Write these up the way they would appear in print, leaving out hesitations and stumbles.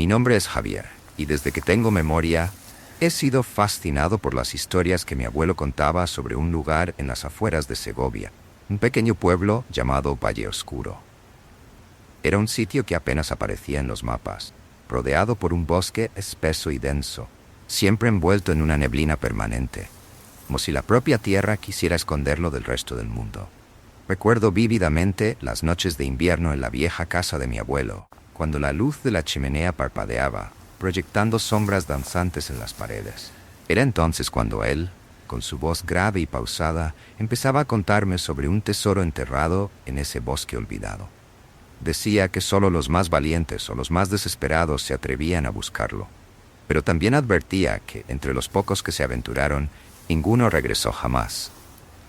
Mi nombre es Javier, y desde que tengo memoria, he sido fascinado por las historias que mi abuelo contaba sobre un lugar en las afueras de Segovia, un pequeño pueblo llamado Valle Oscuro. Era un sitio que apenas aparecía en los mapas, rodeado por un bosque espeso y denso, siempre envuelto en una neblina permanente, como si la propia tierra quisiera esconderlo del resto del mundo. Recuerdo vívidamente las noches de invierno en la vieja casa de mi abuelo, cuando la luz de la chimenea parpadeaba, proyectando sombras danzantes en las paredes. Era entonces cuando él, con su voz grave y pausada, empezaba a contarme sobre un tesoro enterrado en ese bosque olvidado. Decía que solo los más valientes o los más desesperados se atrevían a buscarlo, pero también advertía que, entre los pocos que se aventuraron, ninguno regresó jamás.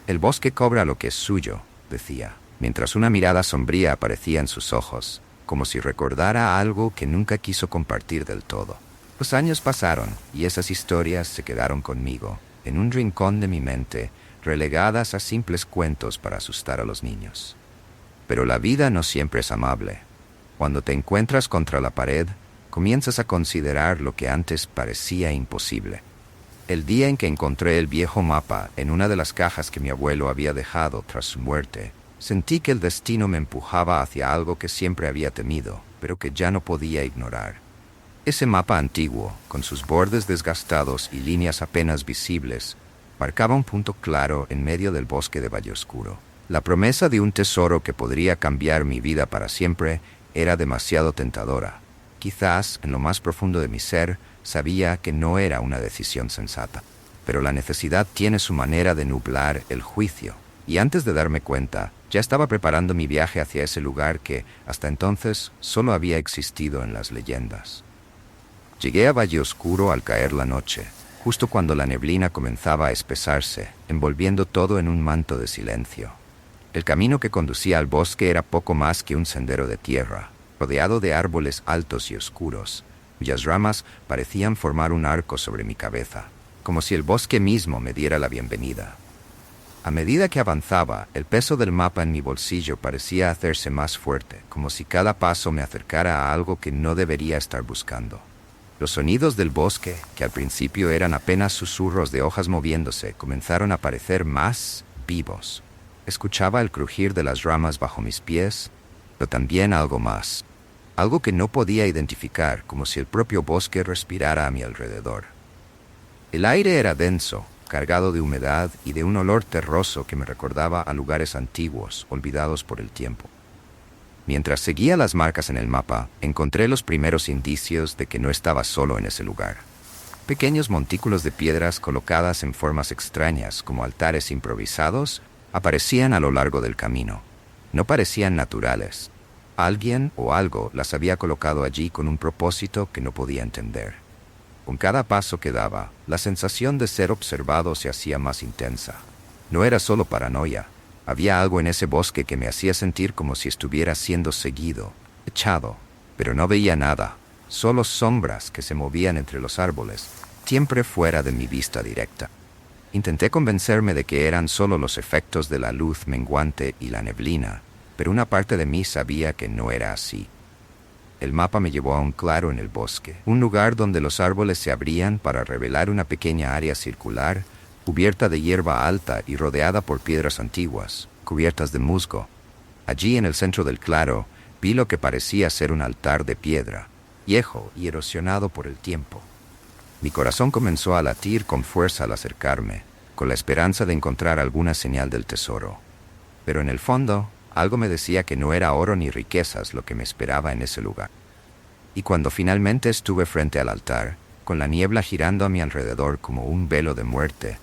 El bosque cobra lo que es suyo, decía, mientras una mirada sombría aparecía en sus ojos, como si recordara algo que nunca quiso compartir del todo. Los años pasaron y esas historias se quedaron conmigo, en un rincón de mi mente, relegadas a simples cuentos para asustar a los niños. Pero la vida no siempre es amable. Cuando te encuentras contra la pared, comienzas a considerar lo que antes parecía imposible. El día en que encontré el viejo mapa en una de las cajas que mi abuelo había dejado tras su muerte, sentí que el destino me empujaba hacia algo que siempre había temido, pero que ya no podía ignorar. Ese mapa antiguo, con sus bordes desgastados y líneas apenas visibles, marcaba un punto claro en medio del bosque de Valle Oscuro. La promesa de un tesoro que podría cambiar mi vida para siempre era demasiado tentadora. Quizás, en lo más profundo de mi ser, sabía que no era una decisión sensata. Pero la necesidad tiene su manera de nublar el juicio, y antes de darme cuenta, ya estaba preparando mi viaje hacia ese lugar que, hasta entonces, solo había existido en las leyendas. Llegué a Valle Oscuro al caer la noche, justo cuando la neblina comenzaba a espesarse, envolviendo todo en un manto de silencio. El camino que conducía al bosque era poco más que un sendero de tierra, rodeado de árboles altos y oscuros, cuyas ramas parecían formar un arco sobre mi cabeza, como si el bosque mismo me diera la bienvenida. A medida que avanzaba, el peso del mapa en mi bolsillo parecía hacerse más fuerte, como si cada paso me acercara a algo que no debería estar buscando. Los sonidos del bosque, que al principio eran apenas susurros de hojas moviéndose, comenzaron a parecer más vivos. Escuchaba el crujir de las ramas bajo mis pies, pero también algo más. Algo que no podía identificar, como si el propio bosque respirara a mi alrededor. El aire era denso, cargado de humedad y de un olor terroso que me recordaba a lugares antiguos, olvidados por el tiempo. Mientras seguía las marcas en el mapa, encontré los primeros indicios de que no estaba solo en ese lugar. Pequeños montículos de piedras colocadas en formas extrañas, como altares improvisados, aparecían a lo largo del camino. No parecían naturales. Alguien o algo las había colocado allí con un propósito que no podía entender. Con cada paso que daba, la sensación de ser observado se hacía más intensa. No era solo paranoia. Había algo en ese bosque que me hacía sentir como si estuviera siendo seguido, echado, pero no veía nada, solo sombras que se movían entre los árboles, siempre fuera de mi vista directa. Intenté convencerme de que eran solo los efectos de la luz menguante y la neblina, pero una parte de mí sabía que no era así. El mapa me llevó a un claro en el bosque, un lugar donde los árboles se abrían para revelar una pequeña área circular, cubierta de hierba alta y rodeada por piedras antiguas, cubiertas de musgo. Allí en el centro del claro, vi lo que parecía ser un altar de piedra, viejo y erosionado por el tiempo. Mi corazón comenzó a latir con fuerza al acercarme, con la esperanza de encontrar alguna señal del tesoro. Pero en el fondo, algo me decía que no era oro ni riquezas lo que me esperaba en ese lugar. Y cuando finalmente estuve frente al altar, con la niebla girando a mi alrededor como un velo de muerte,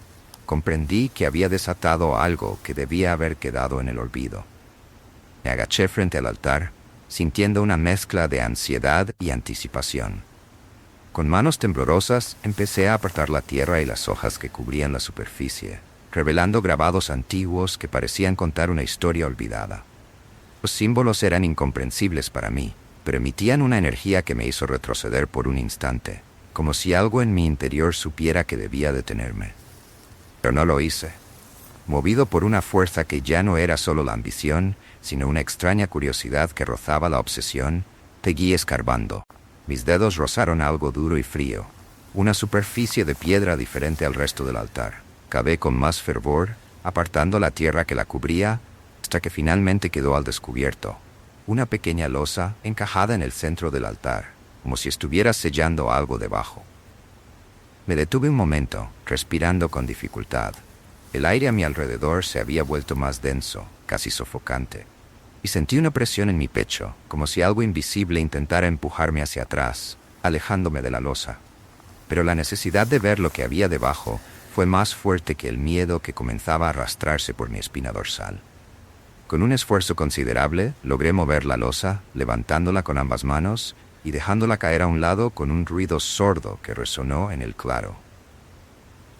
comprendí que había desatado algo que debía haber quedado en el olvido. Me agaché frente al altar, sintiendo una mezcla de ansiedad y anticipación. Con manos temblorosas empecé a apartar la tierra y las hojas que cubrían la superficie, revelando grabados antiguos que parecían contar una historia olvidada. Los símbolos eran incomprensibles para mí, pero emitían una energía que me hizo retroceder por un instante, como si algo en mi interior supiera que debía detenerme. Pero no lo hice. Movido por una fuerza que ya no era solo la ambición, sino una extraña curiosidad que rozaba la obsesión, seguí escarbando. Mis dedos rozaron algo duro y frío, una superficie de piedra diferente al resto del altar. Cavé con más fervor, apartando la tierra que la cubría, hasta que finalmente quedó al descubierto. Una pequeña losa encajada en el centro del altar, como si estuviera sellando algo debajo. Me detuve un momento, respirando con dificultad. El aire a mi alrededor se había vuelto más denso, casi sofocante, y sentí una presión en mi pecho, como si algo invisible intentara empujarme hacia atrás, alejándome de la losa. Pero la necesidad de ver lo que había debajo fue más fuerte que el miedo que comenzaba a arrastrarse por mi espina dorsal. Con un esfuerzo considerable, logré mover la losa, levantándola con ambas manos y dejándola caer a un lado con un ruido sordo que resonó en el claro.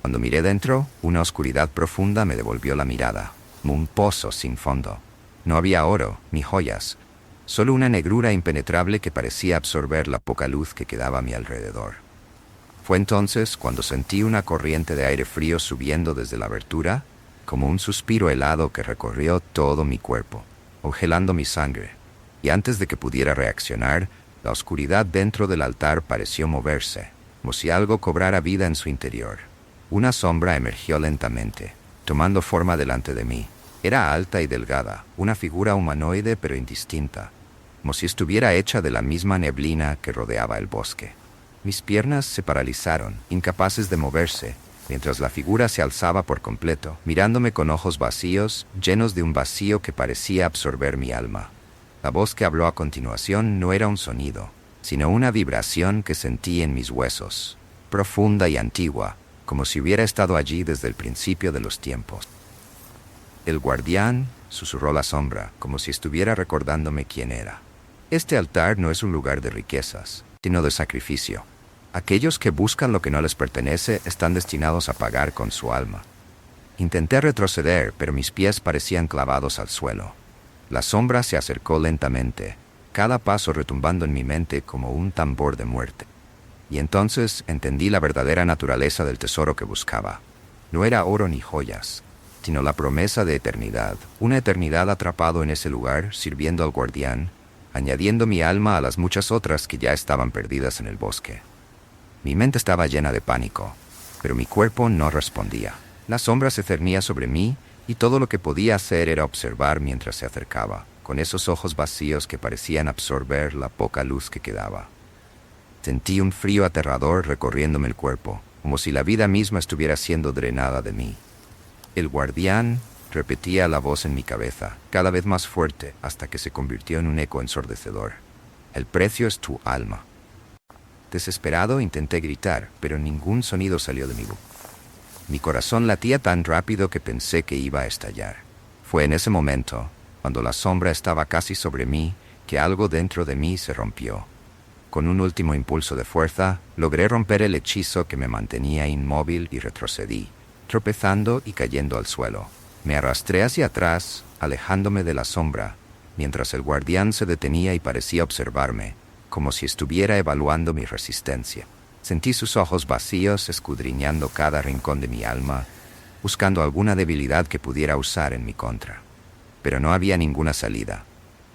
Cuando miré dentro, una oscuridad profunda me devolvió la mirada, como un pozo sin fondo. No había oro ni joyas, solo una negrura impenetrable que parecía absorber la poca luz que quedaba a mi alrededor. Fue entonces cuando sentí una corriente de aire frío subiendo desde la abertura, como un suspiro helado que recorrió todo mi cuerpo, congelando mi sangre, y antes de que pudiera reaccionar, la oscuridad dentro del altar pareció moverse, como si algo cobrara vida en su interior. Una sombra emergió lentamente, tomando forma delante de mí. Era alta y delgada, una figura humanoide pero indistinta, como si estuviera hecha de la misma neblina que rodeaba el bosque. Mis piernas se paralizaron, incapaces de moverse, mientras la figura se alzaba por completo, mirándome con ojos vacíos, llenos de un vacío que parecía absorber mi alma. La voz que habló a continuación no era un sonido, sino una vibración que sentí en mis huesos, profunda y antigua, como si hubiera estado allí desde el principio de los tiempos. El guardián, susurró la sombra, como si estuviera recordándome quién era. Este altar no es un lugar de riquezas, sino de sacrificio. Aquellos que buscan lo que no les pertenece están destinados a pagar con su alma. Intenté retroceder, pero mis pies parecían clavados al suelo. La sombra se acercó lentamente, cada paso retumbando en mi mente como un tambor de muerte. Y entonces entendí la verdadera naturaleza del tesoro que buscaba. No era oro ni joyas, sino la promesa de eternidad, una eternidad atrapado en ese lugar, sirviendo al guardián, añadiendo mi alma a las muchas otras que ya estaban perdidas en el bosque. Mi mente estaba llena de pánico, pero mi cuerpo no respondía. La sombra se cernía sobre mí y todo lo que podía hacer era observar mientras se acercaba, con esos ojos vacíos que parecían absorber la poca luz que quedaba. Sentí un frío aterrador recorriéndome el cuerpo, como si la vida misma estuviera siendo drenada de mí. El guardián, repetía la voz en mi cabeza, cada vez más fuerte, hasta que se convirtió en un eco ensordecedor. El precio es tu alma. Desesperado intenté gritar, pero ningún sonido salió de mi boca. Mi corazón latía tan rápido que pensé que iba a estallar. Fue en ese momento, cuando la sombra estaba casi sobre mí, que algo dentro de mí se rompió. Con un último impulso de fuerza, logré romper el hechizo que me mantenía inmóvil y retrocedí, tropezando y cayendo al suelo. Me arrastré hacia atrás, alejándome de la sombra, mientras el guardián se detenía y parecía observarme, como si estuviera evaluando mi resistencia. Sentí sus ojos vacíos escudriñando cada rincón de mi alma, buscando alguna debilidad que pudiera usar en mi contra. Pero no había ninguna salida,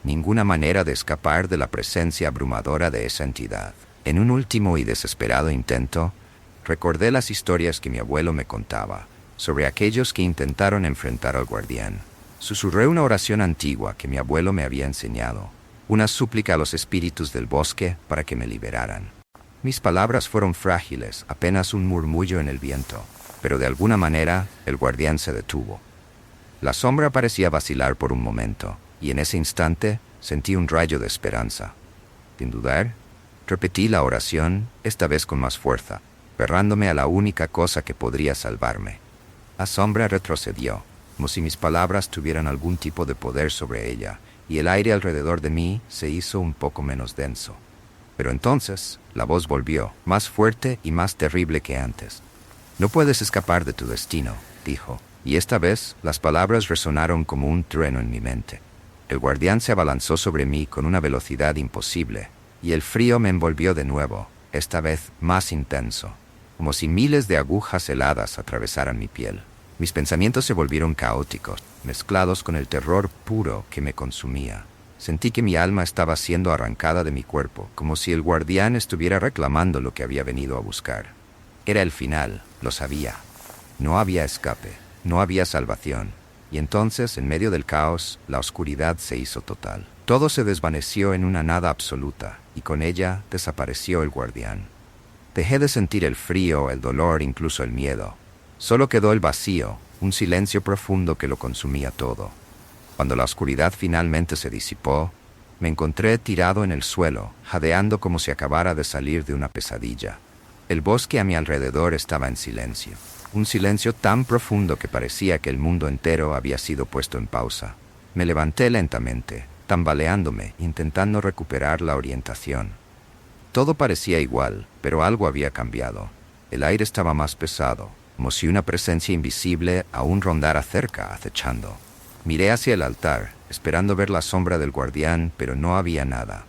ninguna manera de escapar de la presencia abrumadora de esa entidad. En un último y desesperado intento, recordé las historias que mi abuelo me contaba sobre aquellos que intentaron enfrentar al guardián. Susurré una oración antigua que mi abuelo me había enseñado, una súplica a los espíritus del bosque para que me liberaran. Mis palabras fueron frágiles, apenas un murmullo en el viento, pero de alguna manera el guardián se detuvo. La sombra parecía vacilar por un momento, y en ese instante sentí un rayo de esperanza. Sin dudar, repetí la oración, esta vez con más fuerza, aferrándome a la única cosa que podría salvarme. La sombra retrocedió, como si mis palabras tuvieran algún tipo de poder sobre ella, y el aire alrededor de mí se hizo un poco menos denso. Pero entonces, la voz volvió, más fuerte y más terrible que antes. «No puedes escapar de tu destino», dijo, y esta vez las palabras resonaron como un trueno en mi mente. El guardián se abalanzó sobre mí con una velocidad imposible, y el frío me envolvió de nuevo, esta vez más intenso, como si miles de agujas heladas atravesaran mi piel. Mis pensamientos se volvieron caóticos, mezclados con el terror puro que me consumía. Sentí que mi alma estaba siendo arrancada de mi cuerpo, como si el guardián estuviera reclamando lo que había venido a buscar. Era el final, lo sabía. No había escape, no había salvación. Y entonces, en medio del caos, la oscuridad se hizo total. Todo se desvaneció en una nada absoluta, y con ella desapareció el guardián. Dejé de sentir el frío, el dolor, incluso el miedo. Solo quedó el vacío, un silencio profundo que lo consumía todo. Cuando la oscuridad finalmente se disipó, me encontré tirado en el suelo, jadeando como si acabara de salir de una pesadilla. El bosque a mi alrededor estaba en silencio. Un silencio tan profundo que parecía que el mundo entero había sido puesto en pausa. Me levanté lentamente, tambaleándome, intentando recuperar la orientación. Todo parecía igual, pero algo había cambiado. El aire estaba más pesado, como si una presencia invisible aún rondara cerca, acechando. Miré hacia el altar, esperando ver la sombra del guardián, pero no había nada.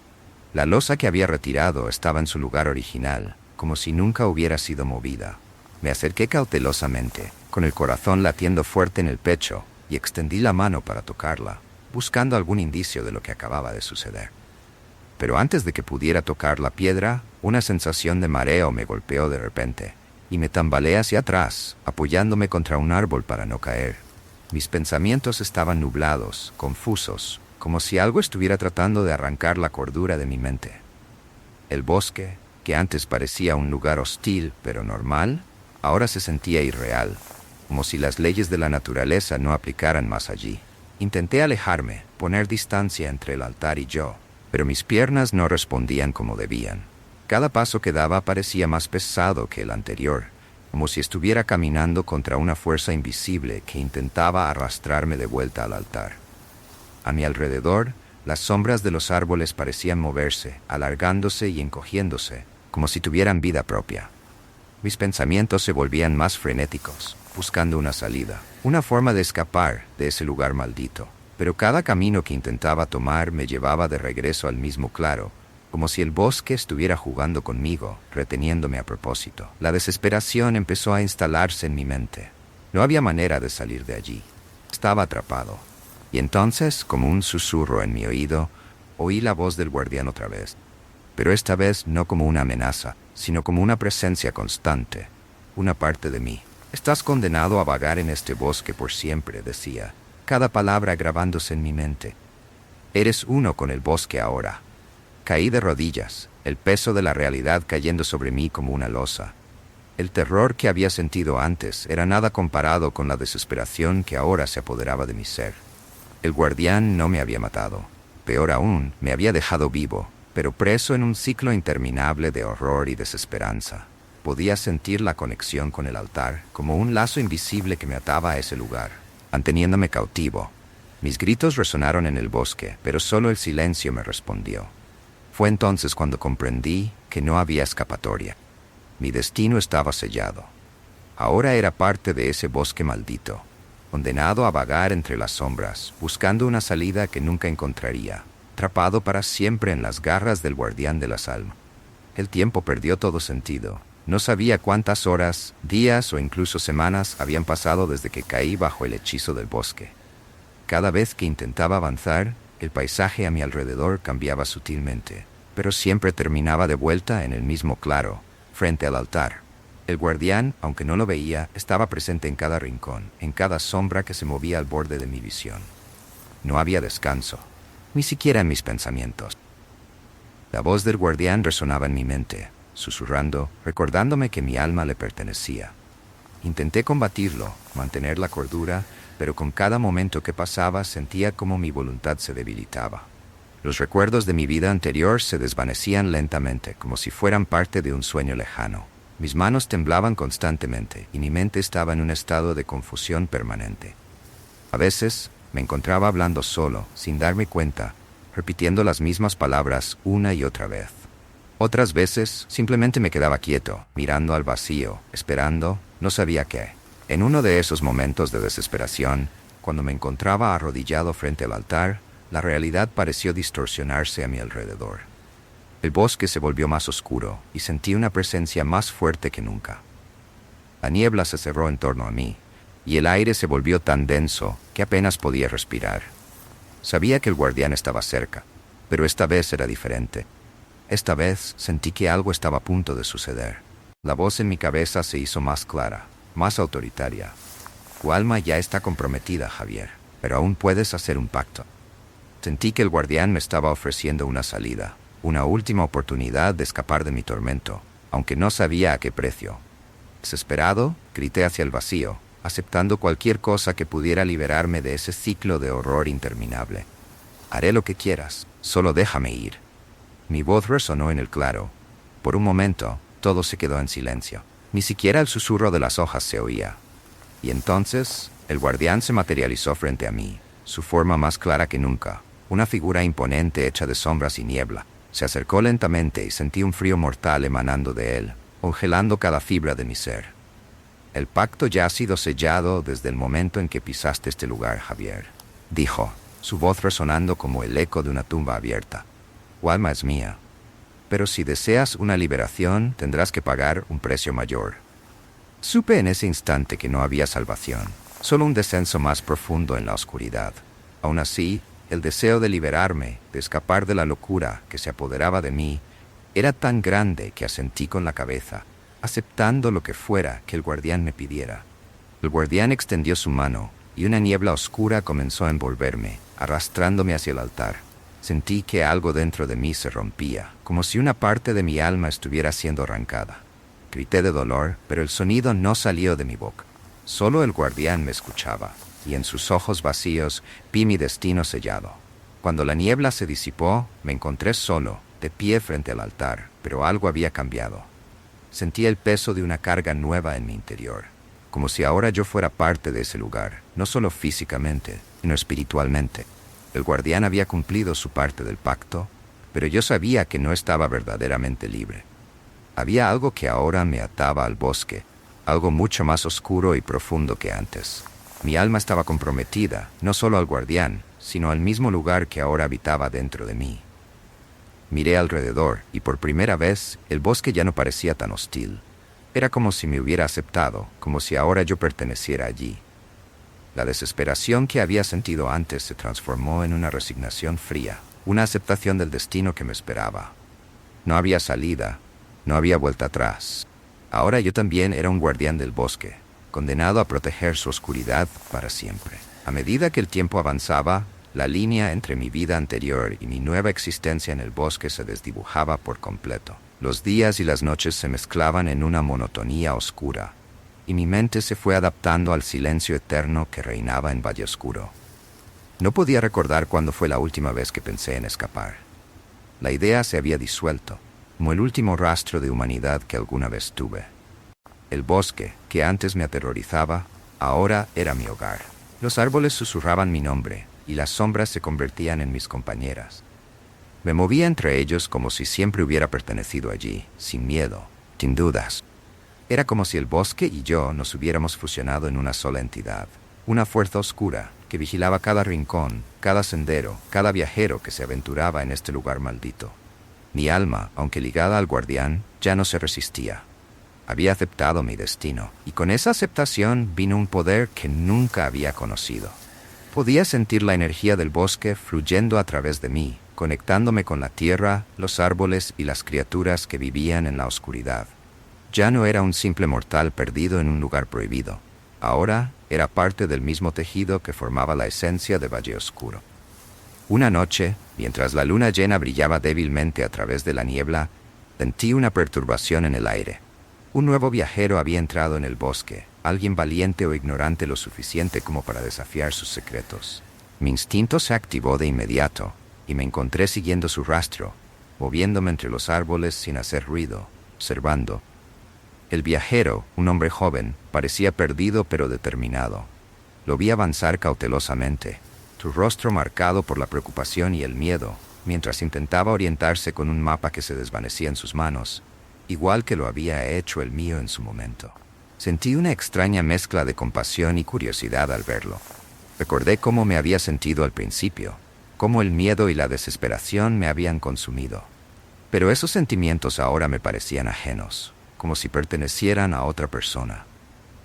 La losa que había retirado estaba en su lugar original, como si nunca hubiera sido movida. Me acerqué cautelosamente, con el corazón latiendo fuerte en el pecho, y extendí la mano para tocarla, buscando algún indicio de lo que acababa de suceder. Pero antes de que pudiera tocar la piedra, una sensación de mareo me golpeó de repente, y me tambaleé hacia atrás, apoyándome contra un árbol para no caer. Mis pensamientos estaban nublados, confusos, como si algo estuviera tratando de arrancar la cordura de mi mente. El bosque, que antes parecía un lugar hostil pero normal, ahora se sentía irreal, como si las leyes de la naturaleza no aplicaran más allí. Intenté alejarme, poner distancia entre el altar y yo, pero mis piernas no respondían como debían. Cada paso que daba parecía más pesado que el anterior, como si estuviera caminando contra una fuerza invisible que intentaba arrastrarme de vuelta al altar. A mi alrededor, las sombras de los árboles parecían moverse, alargándose y encogiéndose, como si tuvieran vida propia. Mis pensamientos se volvían más frenéticos, buscando una salida, una forma de escapar de ese lugar maldito. Pero cada camino que intentaba tomar me llevaba de regreso al mismo claro, como si el bosque estuviera jugando conmigo, reteniéndome a propósito. La desesperación empezó a instalarse en mi mente. No había manera de salir de allí. Estaba atrapado. Y entonces, como un susurro en mi oído, oí la voz del guardián otra vez. Pero esta vez no como una amenaza, sino como una presencia constante, una parte de mí. Estás condenado a vagar en este bosque por siempre, decía, cada palabra grabándose en mi mente. Eres uno con el bosque ahora. Caí de rodillas, el peso de la realidad cayendo sobre mí como una losa. El terror que había sentido antes era nada comparado con la desesperación que ahora se apoderaba de mi ser. El guardián no me había matado. Peor aún, me había dejado vivo, pero preso en un ciclo interminable de horror y desesperanza. Podía sentir la conexión con el altar, como un lazo invisible que me ataba a ese lugar, manteniéndome cautivo. Mis gritos resonaron en el bosque, pero solo el silencio me respondió. Fue entonces cuando comprendí que no había escapatoria. Mi destino estaba sellado. Ahora era parte de ese bosque maldito, condenado a vagar entre las sombras, buscando una salida que nunca encontraría, atrapado para siempre en las garras del guardián de las almas. El tiempo perdió todo sentido. No sabía cuántas horas, días o incluso semanas habían pasado desde que caí bajo el hechizo del bosque. Cada vez que intentaba avanzar, el paisaje a mi alrededor cambiaba sutilmente, pero siempre terminaba de vuelta en el mismo claro, frente al altar. El guardián, aunque no lo veía, estaba presente en cada rincón, en cada sombra que se movía al borde de mi visión. No había descanso, ni siquiera en mis pensamientos. La voz del guardián resonaba en mi mente, susurrando, recordándome que mi alma le pertenecía. Intenté combatirlo, mantener la cordura, pero con cada momento que pasaba sentía como mi voluntad se debilitaba. Los recuerdos de mi vida anterior se desvanecían lentamente, como si fueran parte de un sueño lejano. Mis manos temblaban constantemente y mi mente estaba en un estado de confusión permanente. A veces me encontraba hablando solo, sin darme cuenta, repitiendo las mismas palabras una y otra vez. Otras veces simplemente me quedaba quieto, mirando al vacío, esperando, no sabía qué. En uno de esos momentos de desesperación, cuando me encontraba arrodillado frente al altar, la realidad pareció distorsionarse a mi alrededor. El bosque se volvió más oscuro y sentí una presencia más fuerte que nunca. La niebla se cerró en torno a mí, y el aire se volvió tan denso que apenas podía respirar. Sabía que el guardián estaba cerca, pero esta vez era diferente. Esta vez sentí que algo estaba a punto de suceder. La voz en mi cabeza se hizo más clara, más autoritaria. Tu alma ya está comprometida, Javier, pero aún puedes hacer un pacto. Sentí que el guardián me estaba ofreciendo una salida, una última oportunidad de escapar de mi tormento, aunque no sabía a qué precio. Desesperado, grité hacia el vacío, aceptando cualquier cosa que pudiera liberarme de ese ciclo de horror interminable. Haré lo que quieras, solo déjame ir. Mi voz resonó en el claro. Por un momento, todo se quedó en silencio. Ni siquiera el susurro de las hojas se oía. Y entonces, el guardián se materializó frente a mí, su forma más clara que nunca, una figura imponente hecha de sombras y niebla. Se acercó lentamente y sentí un frío mortal emanando de él, congelando cada fibra de mi ser. El pacto ya ha sido sellado desde el momento en que pisaste este lugar, Javier, dijo, su voz resonando como el eco de una tumba abierta. Tu alma es mía, pero si deseas una liberación tendrás que pagar un precio mayor. Supe en ese instante que no había salvación, solo un descenso más profundo en la oscuridad. Aún así, el deseo de liberarme, de escapar de la locura que se apoderaba de mí, era tan grande que asentí con la cabeza, aceptando lo que fuera que el guardián me pidiera. El guardián extendió su mano, y una niebla oscura comenzó a envolverme, arrastrándome hacia el altar. Sentí que algo dentro de mí se rompía, como si una parte de mi alma estuviera siendo arrancada. Grité de dolor, pero el sonido no salió de mi boca. Solo el guardián me escuchaba, y en sus ojos vacíos vi mi destino sellado. Cuando la niebla se disipó, me encontré solo, de pie frente al altar, pero algo había cambiado. Sentí el peso de una carga nueva en mi interior, como si ahora yo fuera parte de ese lugar, no solo físicamente, sino espiritualmente. El guardián había cumplido su parte del pacto, pero yo sabía que no estaba verdaderamente libre. Había algo que ahora me ataba al bosque, algo mucho más oscuro y profundo que antes. Mi alma estaba comprometida, no solo al guardián, sino al mismo lugar que ahora habitaba dentro de mí. Miré alrededor, y por primera vez, el bosque ya no parecía tan hostil. Era como si me hubiera aceptado, como si ahora yo perteneciera allí. La desesperación que había sentido antes se transformó en una resignación fría, una aceptación del destino que me esperaba. No había salida, no había vuelta atrás. Ahora yo también era un guardián del bosque, condenado a proteger su oscuridad para siempre. A medida que el tiempo avanzaba, la línea entre mi vida anterior y mi nueva existencia en el bosque se desdibujaba por completo. Los días y las noches se mezclaban en una monotonía oscura, y mi mente se fue adaptando al silencio eterno que reinaba en Valle Oscuro. No podía recordar cuándo fue la última vez que pensé en escapar. La idea se había disuelto, como el último rastro de humanidad que alguna vez tuve. El bosque, que antes me aterrorizaba, ahora era mi hogar. Los árboles susurraban mi nombre, y las sombras se convertían en mis compañeras. Me movía entre ellos como si siempre hubiera pertenecido allí, sin miedo, sin dudas. Era como si el bosque y yo nos hubiéramos fusionado en una sola entidad, una fuerza oscura que vigilaba cada rincón, cada sendero, cada viajero que se aventuraba en este lugar maldito. Mi alma, aunque ligada al guardián, ya no se resistía. Había aceptado mi destino, y con esa aceptación vino un poder que nunca había conocido. Podía sentir la energía del bosque fluyendo a través de mí, conectándome con la tierra, los árboles y las criaturas que vivían en la oscuridad. Ya no era un simple mortal perdido en un lugar prohibido. Ahora era parte del mismo tejido que formaba la esencia de Valle Oscuro. Una noche, mientras la luna llena brillaba débilmente a través de la niebla, sentí una perturbación en el aire. Un nuevo viajero había entrado en el bosque, alguien valiente o ignorante lo suficiente como para desafiar sus secretos. Mi instinto se activó de inmediato, y me encontré siguiendo su rastro, moviéndome entre los árboles sin hacer ruido, observando. El viajero, un hombre joven, parecía perdido pero determinado. Lo vi avanzar cautelosamente, su rostro marcado por la preocupación y el miedo, mientras intentaba orientarse con un mapa que se desvanecía en sus manos, igual que lo había hecho el mío en su momento. Sentí una extraña mezcla de compasión y curiosidad al verlo. Recordé cómo me había sentido al principio, cómo el miedo y la desesperación me habían consumido. Pero esos sentimientos ahora me parecían ajenos, como si pertenecieran a otra persona.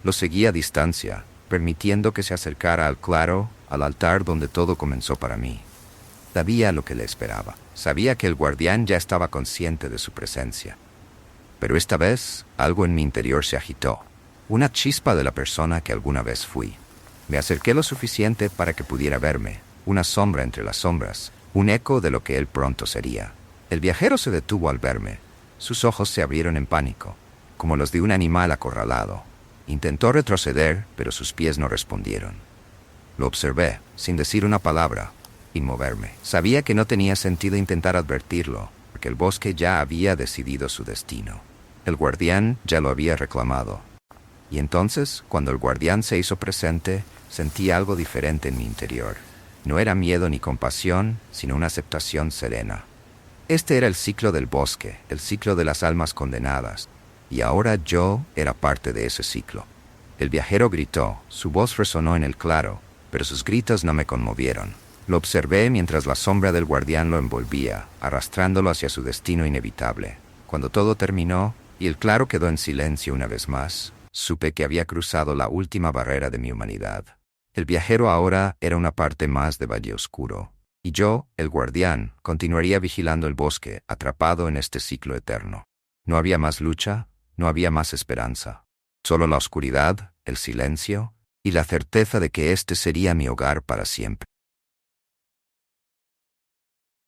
Lo seguí a distancia, permitiendo que se acercara al claro, al altar donde todo comenzó para mí. Sabía lo que le esperaba. Sabía que el guardián ya estaba consciente de su presencia. Pero esta vez, algo en mi interior se agitó. Una chispa de la persona que alguna vez fui. Me acerqué lo suficiente para que pudiera verme. Una sombra entre las sombras. Un eco de lo que él pronto sería. El viajero se detuvo al verme. Sus ojos se abrieron en pánico, como los de un animal acorralado. Intentó retroceder, pero sus pies no respondieron. Lo observé, sin decir una palabra, sin moverme. Sabía que no tenía sentido intentar advertirlo, porque el bosque ya había decidido su destino. El guardián ya lo había reclamado. Y entonces, cuando el guardián se hizo presente, sentí algo diferente en mi interior. No era miedo ni compasión, sino una aceptación serena. Este era el ciclo del bosque, el ciclo de las almas condenadas, y ahora yo era parte de ese ciclo. El viajero gritó, su voz resonó en el claro, pero sus gritos no me conmovieron. Lo observé mientras la sombra del guardián lo envolvía, arrastrándolo hacia su destino inevitable. Cuando todo terminó, y el claro quedó en silencio una vez más, supe que había cruzado la última barrera de mi humanidad. El viajero ahora era una parte más de Valle Oscuro. Y yo, el guardián, continuaría vigilando el bosque, atrapado en este ciclo eterno. No había más lucha, no había más esperanza. Solo la oscuridad, el silencio y la certeza de que este sería mi hogar para siempre.